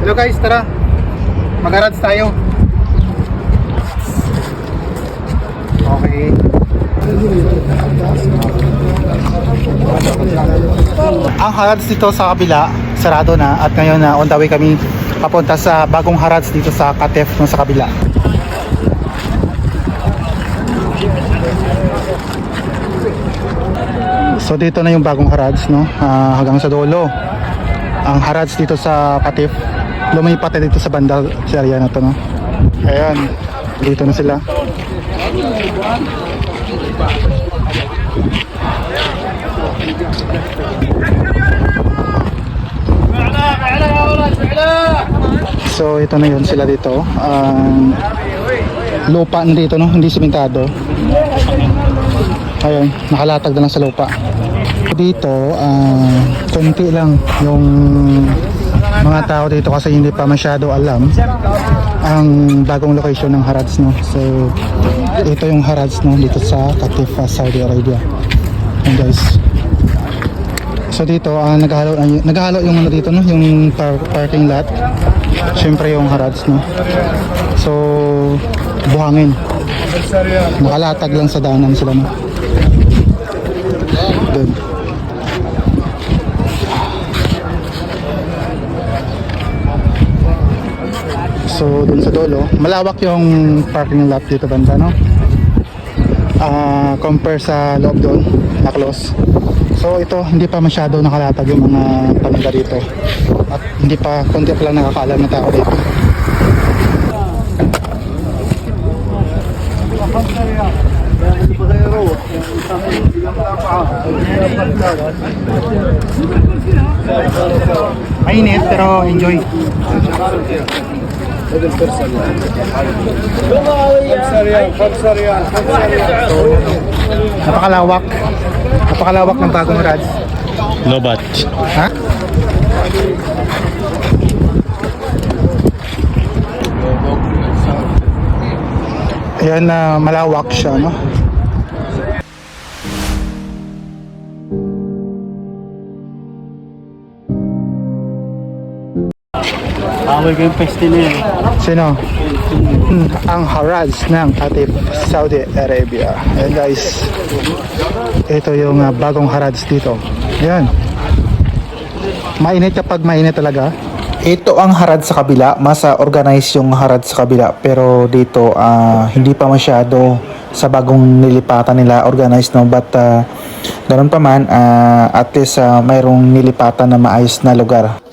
Hello guys, tara. Mag-harads tayo. Okay. Ang harads dito sa kabila, sarado na at ngayon na on the way kami papunta sa bagong harads dito sa Katef no, sa kabila. So dito na yung bagong harads no, hanggang sa dulo. Ang harads dito sa Katef, lumipat na dito sa bandal sa area na to no. Ayan, dito na sila. So ito na yun sila dito. Lupa na dito no, hindi simentado. Ayun, nakalatag na lang sa lupa. Dito, konti lang yung mga tao dito kasi hindi pa masyado alam ang bagong location ng harads no. So ito yung harads no dito sa Katef, Saudi Arabia. And guys, so dito naghahalo yung ano dito no, yung parking lot. Syempre yung harads no. So buhangin. Nakalatag lang sa daanan sila no. Doon. So dun sa dulo, malawak yung parking lot dito banda no. Compare sa loob doon, na-close. So ito hindi pa masyado nakalatag yung mga paninda dito. At hindi pa, konti pa lang nakakaalam na tao dito. Mainit pero enjoy. Napakalawak ng bagong harads. Lobat. Ha? Ayan na malawak siya no. Awal ko yung peste na yun. Sino? Ang harads ng Katef, Saudi Arabia. Ayan guys, ito yung bagong harads dito. Ayan, mainit kapag mainit talaga. Ito ang harad sa kabila, mas organize yung harad sa kabila, pero dito hindi pa masyado sa bagong nilipatan nila organized no, but ganun pa man at least mayroong nilipatan na maayos na lugar.